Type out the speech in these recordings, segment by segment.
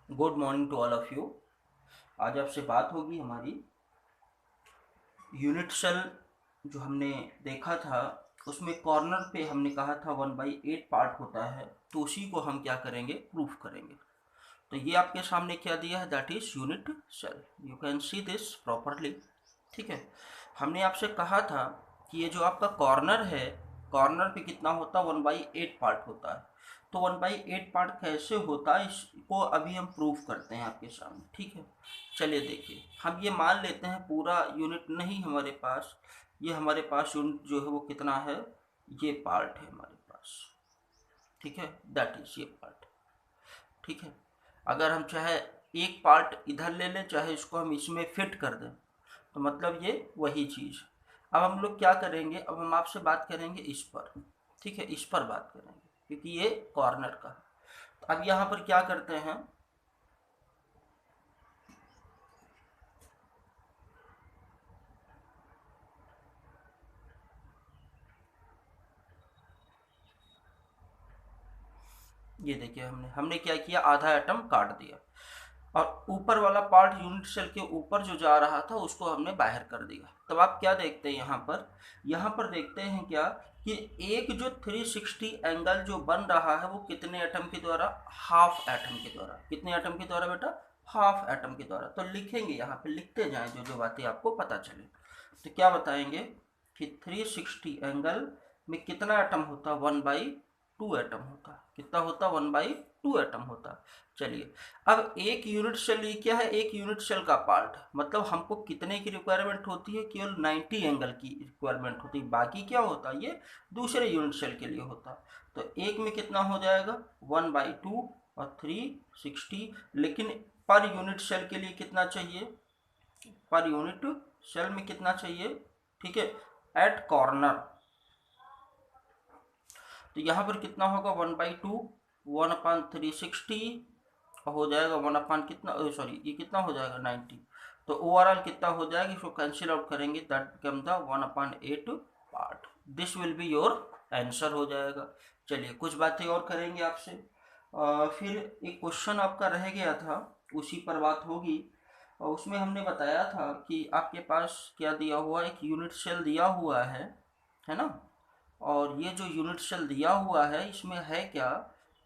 Good morning to all of you. आज आपसे बात होगी हमारी यूनिट सेल। जो हमने देखा था उसमें कॉर्नर पे हमने कहा था 1/8 पार्ट होता है, तो उसी को हम क्या करेंगे, प्रूफ करेंगे। तो ये आपके सामने क्या दिया है, that is unit cell. You can see this properly. ठीक है, हमने आपसे कहा था कि ये जो आपका कॉर्नर है, कॉर्नर पे कितना होता है, 1/8 पार्ट होता है। तो 1/8 पार्ट कैसे होता है, इसको अभी हम प्रूफ करते हैं आपके सामने। ठीक है, चलिए देखिए, हम ये मान लेते हैं पूरा यूनिट नहीं हमारे पास, ये हमारे पास यूनिट जो है वो कितना है, ये पार्ट है हमारे पास। ठीक है, दैट इज ये पार्ट। ठीक है, अगर हम चाहे एक पार्ट इधर ले लें, चाहे इसको हम इसमें फिट कर दें, तो मतलब ये वही चीज़। अब हम लोग क्या करेंगे, अब हम आपसे बात करेंगे इस पर। ठीक है, इस पर बात करेंगे क्योंकि ये कॉर्नर का है। तो अब यहाँ पर क्या करते हैं, ये देखिए हमने हमने क्या किया, आधा एटम काट दिया और ऊपर वाला पार्ट यूनिट सेल के ऊपर जो जा रहा था उसको हमने बाहर कर दिया। तब आप क्या देखते हैं यहाँ पर देखते हैं क्या कि एक जो 360 एंगल जो बन रहा है वो कितने एटम के द्वारा, हाफ एटम के द्वारा। कितने एटम के द्वारा बेटा, हाफ एटम के द्वारा। तो लिखेंगे, यहाँ पे लिखते जाएं जो जो बातें आपको पता चले। तो क्या बताएंगे कि 360 एंगल में कितना एटम होता, 1/2 एटम होता। कितना होता, 1/2 एटम होता। चलिए, अब एक यूनिट सेल ये क्या है, एक यूनिट सेल का पार्ट, मतलब हमको कितने की रिक्वायरमेंट होती है, केवल 90 एंगल की रिक्वायरमेंट होती है। बाकी क्या होता है, ये दूसरे यूनिट सेल के लिए होता। तो एक में कितना हो जाएगा, 1/2 और 360। लेकिन पर यूनिट सेल के लिए कितना चाहिए, पर यूनिट सेल में कितना चाहिए। ठीक है, एट कॉर्नर। तो यहाँ पर कितना होगा, 1/2, 1/360 हो जाएगा, 1 कितना, सॉरी ये कितना हो जाएगा, 90। तो ओवरऑल कितना हो जाएगा, इसको कैंसिल आउट करेंगे, that become the 1/8 part. This will be your answer हो जाएगा। चलिए कुछ बातें और करेंगे आपसे। फिर एक क्वेश्चन आपका रह गया था, उसी पर बात होगी। और उसमें हमने बताया था कि आपके पास क्या दिया हुआ, एक यूनिट सेल दिया हुआ है ना। और ये जो यूनिट सेल दिया हुआ है इसमें है क्या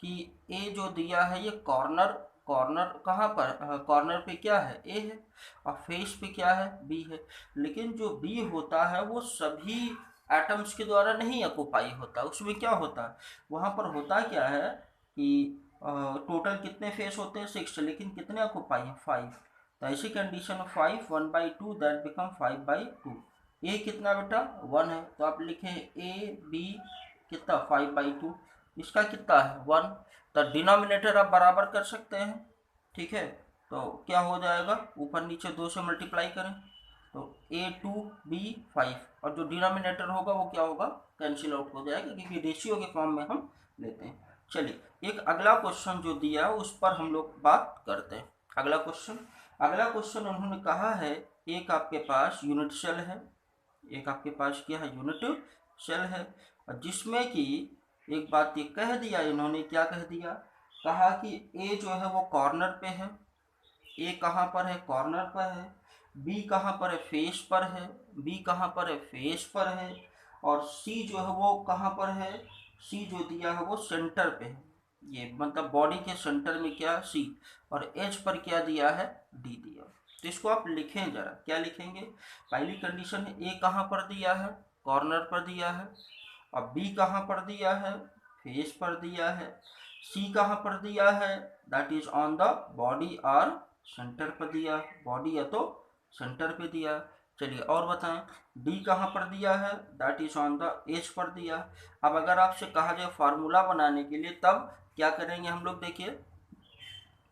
कि ए जो दिया है ये कॉर्नर, कॉर्नर कहाँ पर, कॉर्नर पे क्या है, ए है, और फेस पे क्या है, बी है। लेकिन जो बी होता है वो सभी एटम्स के द्वारा नहीं ऑक्युपाई होता। उसमें क्या होता है, वहाँ पर होता क्या है कि टोटल कितने फेस होते हैं, 6, लेकिन कितने ऑक्युपाई हैं, 5। तो ऐसी कंडीशन में 5 1/2 दैट बिकम 5/2। ए कितना बेटा, 1 है, तो आप लिखें ए बी कितना, 5/2। इसका कितना है, 1। तो डिनोमिनेटर आप बराबर कर सकते हैं। ठीक है, तो क्या हो जाएगा, ऊपर नीचे 2 से मल्टीप्लाई करें तो A2B5, और जो डिनोमिनेटर होगा वो क्या होगा, कैंसिल आउट हो जाएगा, क्योंकि रेशियो के फॉर्म में हम लेते हैं। चलिए एक अगला क्वेश्चन जो दिया है उस पर हम लोग बात करते हैं। अगला क्वेश्चन उन्होंने कहा है, एक आपके पास यूनिट सेल है, एक आपके पास क्या है, यूनिट सेल है, और जिसमें कि एक बात ये कह दिया इन्होंने, क्या कह दिया, कहा कि ए जो है वो कॉर्नर पे है। ए कहाँ पर है, कॉर्नर पर है। बी कहाँ पर है, फेस पर है। बी कहाँ पर है, फेस पर है। और सी जो है वो कहाँ पर है, सी जो दिया है वो सेंटर पे है। ये मतलब बॉडी के सेंटर में क्या, सी। और एच पर क्या दिया है, डी दिया। तो इसको आप लिखें जरा, क्या लिखेंगे। पहली कंडीशन है, ए कहाँ पर दिया है, कॉर्नर पर दिया है। और बी कहाँ पर दिया है, फेस पर दिया है। सी कहाँ पर दिया है, that is on the body और सेंटर पर दिया, बॉडी या तो सेंटर पे दिया। चलिए और बताएं, डी कहाँ पर दिया है, that is on the edge पर दिया। अब अगर आपसे कहा जाए फार्मूला बनाने के लिए, तब क्या करेंगे हम लोग, देखिए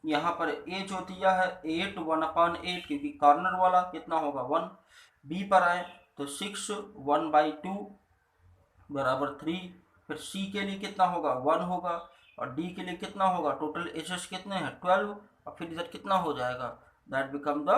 यहाँ पर ए जो दिया है 8, 1/8, क्योंकि कॉर्नर वाला कितना होगा, 1। बी पर आए तो 6, 1/2 बराबर 3। फिर सी के लिए कितना होगा, 1 होगा। और डी के लिए कितना होगा, टोटल एच कितने हैं, 12। और फिर इधर कितना हो जाएगा, दैट बिकम द,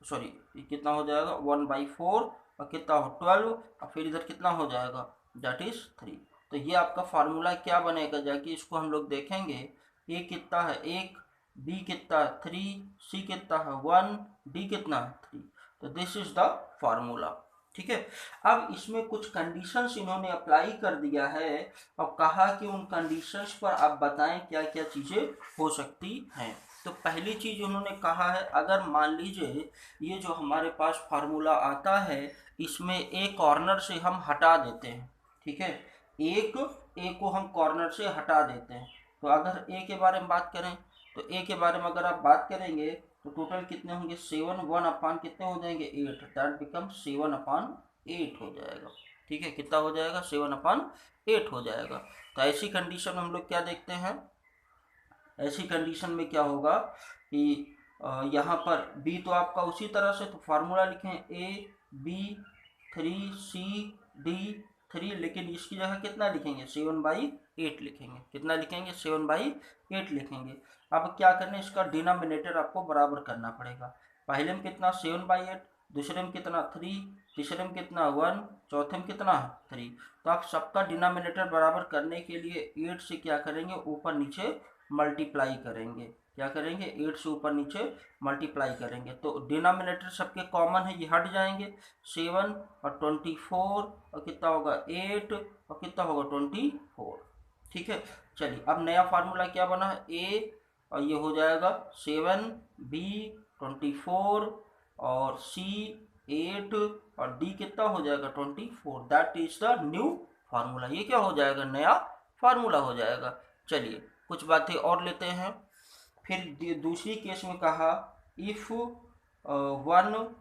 सॉरी कितना हो जाएगा, 1/4, और कितना हो 12, और फिर इधर कितना हो जाएगा, दैट इज 3। तो ये आपका फार्मूला क्या बनेगा, जाके इसको हम लोग देखेंगे। ए कितना है, 1, बी कितना 3, सी कितना है 1, डी कितना 3। तो दिस इज द फार्मूला। ठीक है, अब इसमें कुछ कंडीशंस इन्होंने अप्लाई कर दिया है और कहा कि उन कंडीशंस पर आप बताएं क्या क्या चीज़ें हो सकती हैं। तो पहली चीज़ उन्होंने कहा है, अगर मान लीजिए ये जो हमारे पास फार्मूला आता है इसमें ए कॉर्नर से हम हटा देते हैं। ठीक है, ए को हम कॉर्नर से हटा देते हैं। तो अगर ए के बारे में बात करें तो ए के बारे में अगर आप बात करेंगे तो टोटल कितने होंगे 7, 1 अपान कितने हो जाएंगे 8, दैट बिकम 7/8 हो जाएगा। ठीक है, कितना हो जाएगा 7/8 हो जाएगा। तो ऐसी कंडीशन में हम लोग क्या देखते हैं, ऐसी कंडीशन में क्या होगा कि यहाँ पर बी तो आपका उसी तरह से, तो फार्मूला लिखें ए बी 3 C D 3, लेकिन इसकी जगह कितना लिखेंगे 7/8 लिखेंगे। कितना लिखेंगे 7/8 लिखेंगे। अब क्या करना, इसका डिनोमिनेटर आपको बराबर करना पड़ेगा। पहले में कितना 7/8, दूसरे में कितना 3, तीसरे में कितना 1, चौथे में कितना 3। तो आप सबका डिनोमिनेटर बराबर करने के लिए 8 से क्या करेंगे ऊपर नीचे मल्टीप्लाई करेंगे। क्या करेंगे 8 से ऊपर नीचे मल्टीप्लाई करेंगे। तो डिनोमिनेटर सबके कॉमन है, ये हट जाएंगे। 7 और 24 और कितना होगा 8 और कितना होगा 24। ठीक है, चलिए अब नया फार्मूला क्या बना है, ए और ये हो जाएगा 7, बी 24 और सी 8 और डी कितना हो जाएगा 24। That is the new formula. ये क्या हो जाएगा, नया फार्मूला हो जाएगा। चलिए कुछ बातें और लेते हैं। फिर दूसरी केस में कहा if 1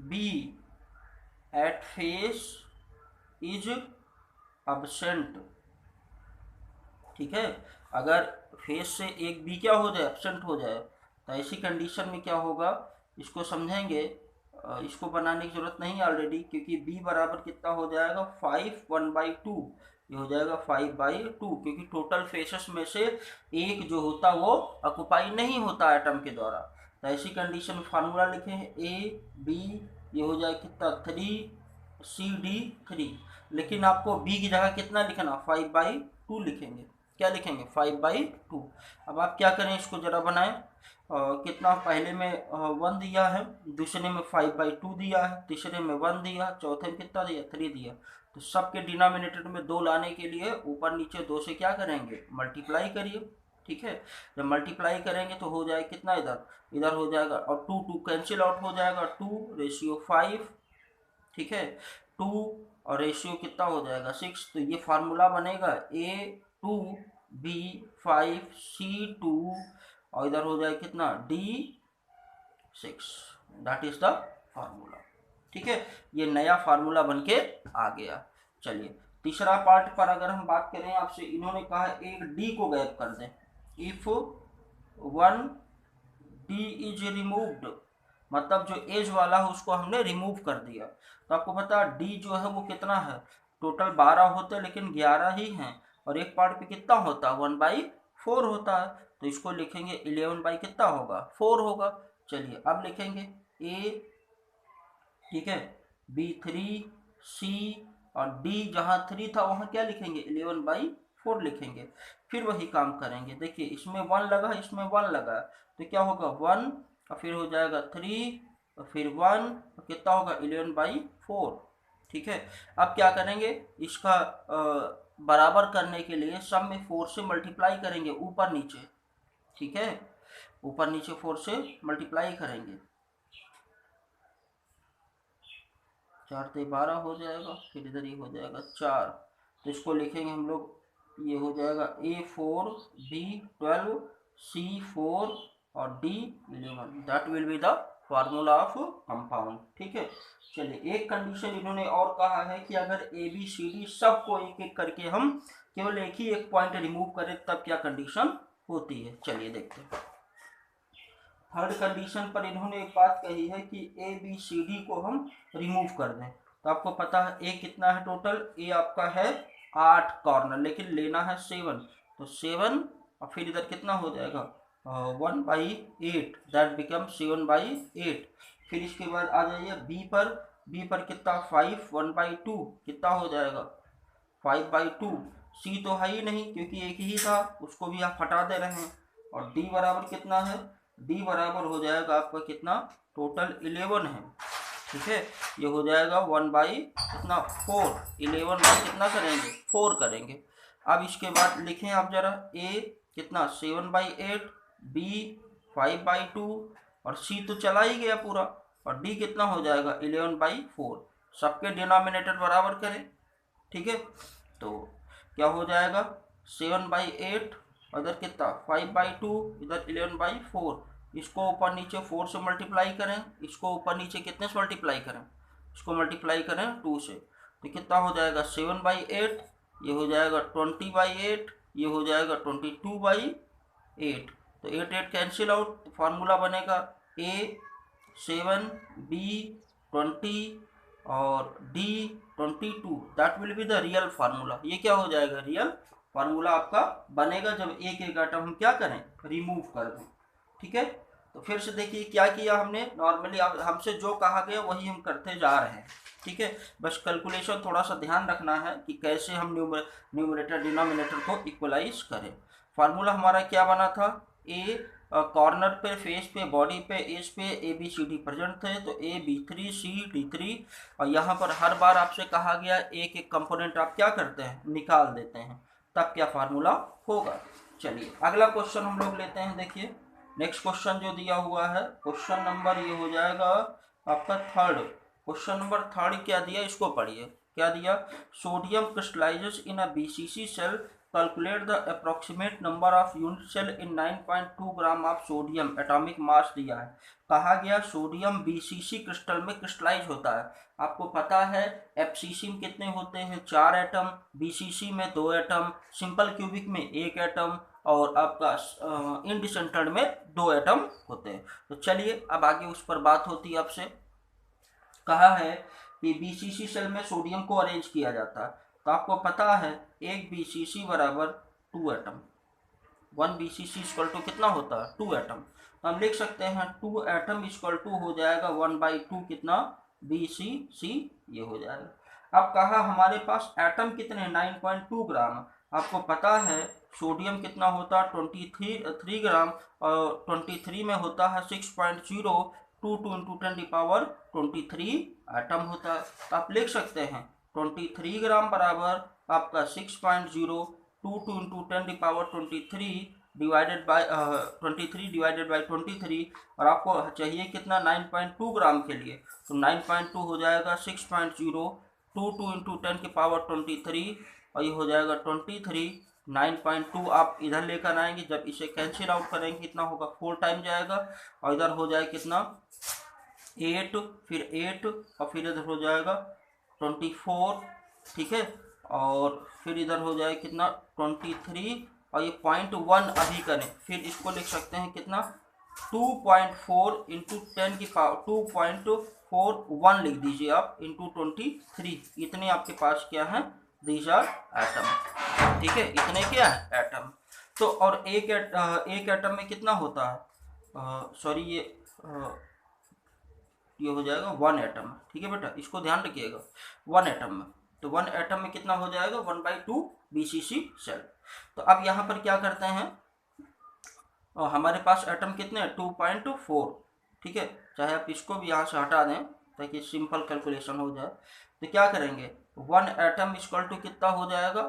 B at face is absent. ठीक है, अगर फेस से एक बी क्या हो जाए एब्सेंट हो जाए, तो ऐसी कंडीशन में क्या होगा इसको समझेंगे। इसको बनाने की जरूरत नहीं ऑलरेडी, क्योंकि बी बराबर कितना हो जाएगा 5 1/2। ये हो जाएगा 5/2, क्योंकि टोटल फेसेस में से एक जो होता वो ऑक्युपाई नहीं होता एटम के द्वारा। तो ऐसी कंडीशन में फार्मूला लिखे हैं ए बी, ये हो जाए कितना 3 C D 3, लेकिन आपको बी की जगह कितना लिखना 5/2 लिखेंगे। क्या लिखेंगे 5/2। अब आप क्या करें, इसको जरा बनाएं। कितना पहले में 1 दिया है, दूसरे में 5/2 दिया है, तीसरे में 1 दिया, चौथे में कितना दिया 3 दिया। तो सबके डिनोमिनेटर में 2 लाने के लिए ऊपर नीचे 2 से क्या करेंगे मल्टीप्लाई करिए। ठीक है, जब मल्टीप्लाई करेंगे तो हो जाए कितना, इधर हो जाएगा और 2 कैंसिल आउट हो जाएगा, 2:5। ठीक है, 2 और रेशियो कितना हो जाएगा 6। तो ये फार्मूला बनेगा A2B5C2 और इधर हो जाए कितना D6। That is the formula. ठीक है, ये नया फार्मूला बनके आ गया। चलिए तीसरा पार्ट पर अगर हम बात करें आपसे, इन्होंने कहा एक डी को गायब कर दें। इफ 1 D इज रिमूव्ड, मतलब जो एज वाला है उसको हमने रिमूव कर दिया। तो आपको पता डी जो है वो कितना है, टोटल 12 होते हैं लेकिन 11 ही हैं, और एक पार्ट पे कितना होता है 1/4 होता है। तो इसको लिखेंगे 11 कितना होगा 4 होगा। चलिए अब लिखेंगे ए, ठीक है, B3 C और D जहाँ 3 था वहाँ क्या लिखेंगे 11/4 लिखेंगे। फिर वही काम करेंगे, देखिए इसमें 1 लगा इसमें 1 लगा, तो क्या होगा 1 और फिर हो जाएगा 3 और फिर 1 और कितना होगा 11/4। ठीक है, अब क्या करेंगे इसका बराबर करने के लिए सब में 4 से मल्टीप्लाई करेंगे ऊपर नीचे। ठीक है, ऊपर नीचे 4 से मल्टीप्लाई करेंगे, 4 से 12 हो जाएगा, फिर इधर ही हो जाएगा 4। तो इसको लिखेंगे हम लोग, ये हो जाएगा A4 B12 C4 और D11। That will be the formula of compound. ठीक है, चलिए एक कंडीशन इन्होंने और कहा है कि अगर ABCD सबको एक एक करके हम केवल एक ही एक पॉइंट रिमूव करें तब क्या कंडीशन होती है। चलिए देखते हैं। थर्ड कंडीशन पर इन्होंने एक बात कही है कि ABCD को हम रिमूव कर दें। तो आपको पता है ए कितना है टोटल, ए आपका है 8 कॉर्नर, लेकिन लेना है 7। तो 7 और फिर इधर कितना हो जाएगा 1/8, दैट बिकम 7/8। फिर इसके बाद आ जाइए बी पर कितना 5 1/2 कितना हो जाएगा 5/2। सी तो है ही नहीं क्योंकि एक ही था, उसको भी आप हटा दे रहे हैं। और डी बराबर कितना है, डी बराबर हो जाएगा आपका कितना, टोटल 11 है, ठीक है। ये हो जाएगा 1 बाई कितना 4, 11 बाई कितना करेंगे 4 करेंगे। अब इसके बाद लिखें आप जरा, ए कितना 7/8, बी 5/2 और सी तो चला ही गया पूरा, और डी कितना हो जाएगा 11/4। सबके डिनोमिनेटर बराबर करें, ठीक है। तो क्या हो जाएगा 7/8, इधर कितना 5/2, इधर 11/4। इसको ऊपर नीचे 4 से मल्टीप्लाई करें, इसको ऊपर नीचे कितने से मल्टीप्लाई करें, इसको मल्टीप्लाई करें 2 से, तो कितना हो जाएगा 7/8, ये हो जाएगा 20/8, ये हो जाएगा 22/8। तो 8 8 कैंसिल आउट, तो फार्मूला बनेगा ए 7, बी 20 और D 22। That will be the real formula. ये क्या हो जाएगा, रियल फार्मूला आपका बनेगा जब एक एक आइटम हम क्या करें, रिमूव कर दें, ठीक है। तो फिर से देखिए क्या किया हमने, नॉर्मली हमसे जो कहा गया वही हम करते जा रहे हैं, ठीक है। बस कैलकुलेशन थोड़ा सा ध्यान रखना है कि कैसे हम न्यूमरेटर डिनोमिनेटर को इक्वलाइज करें। फार्मूला हमारा क्या बना था, ए कॉर्नर पे, फेस पे, बॉडी पे, एज पे ABCD प्रेजेंट थे, तो A B3 C D3। और यहाँ पर हर बार आपसे कहा गया एक एक कंपोनेंट आप क्या करते हैं, निकाल देते हैं, तब क्या फार्मूला होगा। चलिए अगला क्वेश्चन हम लोग लेते हैं। देखिए नेक्स्ट क्वेश्चन जो दिया हुआ है, क्वेश्चन नंबर ये हो जाएगा आपका थर्ड। क्वेश्चन नंबर थर्ड क्या दिया, इसको पढ़िए। क्या दिया, sodium crystallizes in a BCC cell, calculate the approximate number of unit cell in 9.2 gram of sodium, atomic mass दिया है। कहा गया सोडियम BCC क्रिस्टल में क्रिस्टलाइज होता है। आपको पता है FCC में कितने होते हैं, 4 एटम, BCC में 2 एटम, सिंपल क्यूबिक में 1 एटम, और आपका इंडिसेंटर्ड में 2 एटम होते हैं। तो चलिए अब आगे उस पर बात होती है। आपसे कहा है कि BCC सेल में सोडियम को अरेंज किया जाता है, तो आपको पता है एक BCC बराबर 2 एटम, 1 BCC इक्वल टू कितना होता है 2 एटम। तो हम लिख सकते हैं 2 एटम इक्वल टू हो जाएगा 1/2 कितना BCC, ये हो जाएगा। अब कहा हमारे पास एटम कितने 9.2 ग्राम, आपको पता है सोडियम कितना होता है 23 ग्राम, और 23 में होता है 6.0, 2 इंटू 10⁻23 एटम होता है। तो आप लिख सकते हैं 23 ग्राम बराबर आपका 6.0, 2 into 10⁻23 divided by 23 divided by 23, और आपको चाहिए कितना 9.2 ग्राम के लिए, तो 9.2 हो जाएगा 6.0, 2 इंटू 10⁻23, और ये हो जाएगा 23। 9.2 आप इधर लेकर आएंगे, जब इसे कैंसिल आउट करेंगे कितना होगा 4 टाइम जाएगा, और इधर हो जाए कितना 8, फिर 8, और फिर इधर हो जाएगा 24, ठीक है। और फिर इधर हो जाए कितना 23, और ये 0.1 अभी करें, फिर इसको लिख सकते हैं कितना 2.4 इंटू 2.41 लिख दीजिए आप, इंटू 23। इतने आपके पास क्या है, दीज आर एटम, ठीक है, इतने क्या है एटम। तो और एक एटम में कितना होता है, सॉरी ये हो जाएगा 1 एटम, ठीक है बेटा, इसको ध्यान रखिएगा 1 एटम में। तो 1 एटम में कितना हो जाएगा 1/2 BCC सेल। तो अब यहाँ पर क्या करते हैं, हमारे पास एटम कितने हैं 2.4, ठीक है। चाहे आप इसको भी यहाँ से हटा दें ताकि सिंपल कैलकुलेशन हो जाए। तो क्या करेंगे 1 एटम इक्वल टू कितना हो जाएगा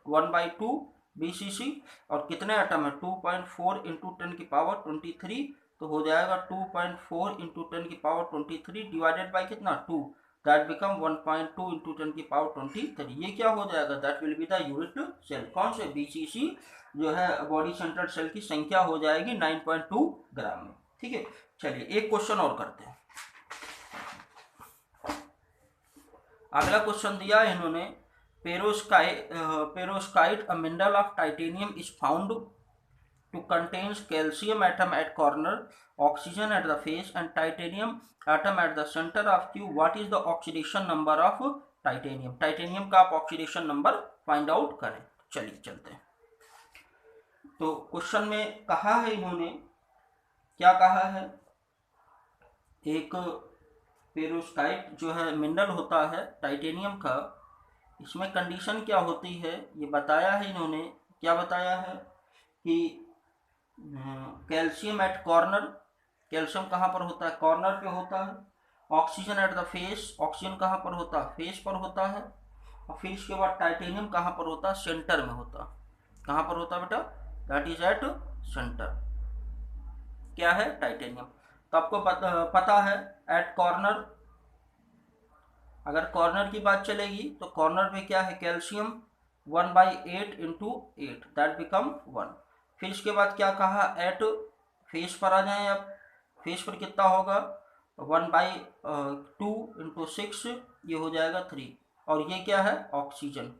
1/2 BCC, और कितने एटम है 2.4 इंटू 10⁻23, तो हो जाएगा 2.4 इंटू 10⁻23 डिवाइडेड बाई कितना 2, दैट बिकम 1.2 इंटू 10⁻23। ये क्या हो जाएगा, that will be the unit cell. कौन से BCC जो है बॉडी सेंट्रल सेल की संख्या हो जाएगी 9.2 ग्राम में, ठीक है। चलिए एक क्वेश्चन और करते हैं। अगला क्वेश्चन दिया है इन्होंने, perovskite a mineral of titanium is found to contains calcium atom at corner, oxygen at the face and titanium atom at the centre of cube. What is the oxidation number of titanium. Titanium का आप oxidation number find out करें। चलिए चलते हैं। तो question में कहा है इन्होंने, क्या कहा है, एक पेरोस्काइट जो है मिनरल होता है टाइटेनियम का, इसमें कंडीशन क्या होती है ये बताया है इन्होंने। क्या बताया है कि कैल्शियम एट कॉर्नर, कैल्शियम कहाँ पर होता है, कॉर्नर पे होता है। Oxygen at the face, oxygen कहाँ पर होता है, फेस पर होता है। और फिर इसके बाद टाइटेनियम कहाँ पर होता है, सेंटर में होता है। कहाँ पर होता है बेटा, दैट इज एट सेंटर। क्या है, टाइटेनियम। तो आपको पता है एट कॉर्नर, अगर कॉर्नर की बात चलेगी तो कॉर्नर पे क्या है, कैल्शियम 1/8 इंटू 8 दैट बिकम 1। फिर इसके बाद क्या कहा, एट फेस पर आ जाए। अब फेस पर कितना होगा, 1/2 इंटू 6, ये हो जाएगा 3। और ये क्या है, ऑक्सीजन।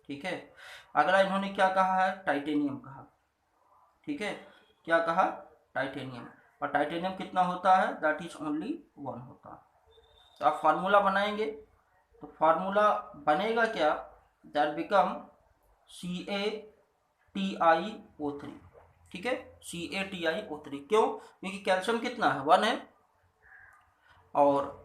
ठीक है, अगला इन्होंने क्या कहा है, टाइटेनियम कहा। ठीक है, क्या कहा, टाइटेनियम। और टाइटेनियम कितना होता है, दैट इज ओनली 1 होता है। तो आप फार्मूला बनाएंगे, तो फार्मूला बनेगा क्या, दैट बिकम CaTiO3। ठीक है, CaTiO3। क्यों, क्योंकि कैल्शियम कितना है, 1 है, और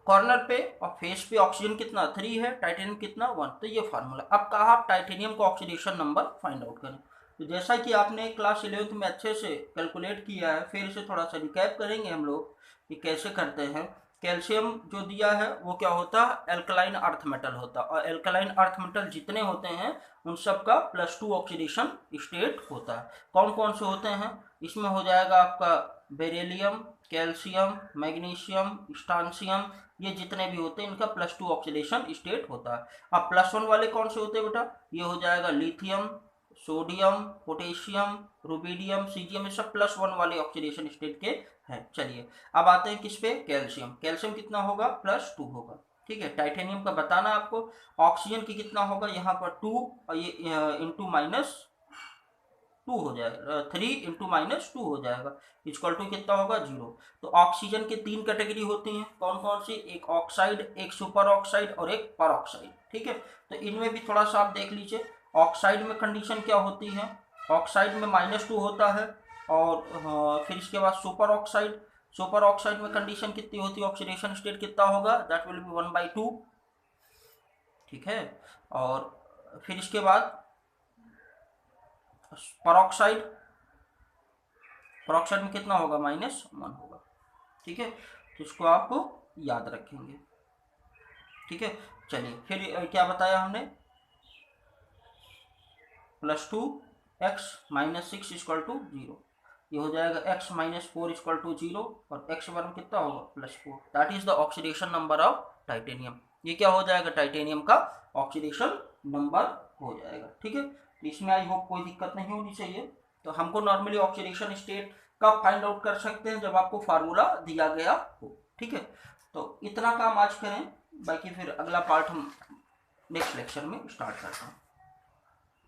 कॉर्नर पे और फेस पे ऑक्सीजन कितना, 3 है, टाइटेनियम कितना, 1। तो ये फार्मूला। अब कहा आप टाइटेनियम का ऑक्सीडेशन नंबर फाइंड आउट करें। तो जैसा कि आपने क्लास 11th में अच्छे से कैलकुलेट किया है, फिर से थोड़ा सा रिकैप करेंगे हम लोग कि कैसे करते हैं। कैल्शियम जो दिया है वो क्या होता है, एल्कलाइन अर्थ मेटल होता है। और एल्कलाइन अर्थ मेटल जितने होते हैं उन सब का +2 ऑक्सीडेशन स्टेट होता है। कौन कौन से होते हैं, इसमें हो जाएगा आपका बेरिलियम, कैल्शियम, मैग्नीशियम, स्ट्रांसियम, ये जितने भी होते हैं इनका +2 ऑक्सीडेशन स्टेट होता है। अब +1 वाले कौन से होते हैं बेटा, ये हो जाएगा lithium, sodium, potassium, rubidium, caesium, ये सब +1 वाले ऑक्सीडेशन स्टेट के हैं। चलिए अब आते हैं किस पे, कैल्शियम। कैल्शियम कितना होगा, +2 होगा। ठीक है, टाइटेनियम का बताना आपको। ऑक्सीजन की कितना होगा, यहाँ पर 2, और ये इंटू -2 हो जाएगा, 3 इंटू -2 हो जाएगा, इक्वल टू कितना होगा, 0। तो ऑक्सीजन की 3 कैटेगरी होती हैं, कौन कौन सी, एक ऑक्साइड, एक सुपर ऑक्साइड और एक पर ऑक्साइड। ठीक है, तो इनमें भी थोड़ा सा आप देख लीजिए। ऑक्साइड में कंडीशन क्या होती है, ऑक्साइड में -2 होता है। और फिर इसके बाद सुपर ऑक्साइड, सुपर ऑक्साइड में कंडीशन कितनी होती है, ऑक्सीडेशन स्टेट कितना होगा, दैट विल बी 1/2। ठीक है, और फिर इसके बाद परऑक्साइड, परऑक्साइड में कितना होगा, -1 होगा। ठीक है, तो इसको आप याद रखेंगे। ठीक है, चलिए फिर क्या बताया हमने, +2x -6 = 0। ये हो जाएगा x -4 = 0, और x वन कितना होगा, +4। That is the oxidation number of titanium. ये क्या हो जाएगा, टाइटेनियम का ऑक्सीडेशन नंबर हो जाएगा। ठीक है, तो इसमें आई होप कोई दिक्कत नहीं होनी चाहिए। तो हमको नॉर्मली ऑक्सीडेशन स्टेट कब फाइंड आउट कर सकते हैं, जब आपको फार्मूला दिया गया हो। ठीक है, तो इतना काम आज करें, बाकी फिर अगला पार्ट हम नेक्स्ट लेक्चर में स्टार्ट करते हैं।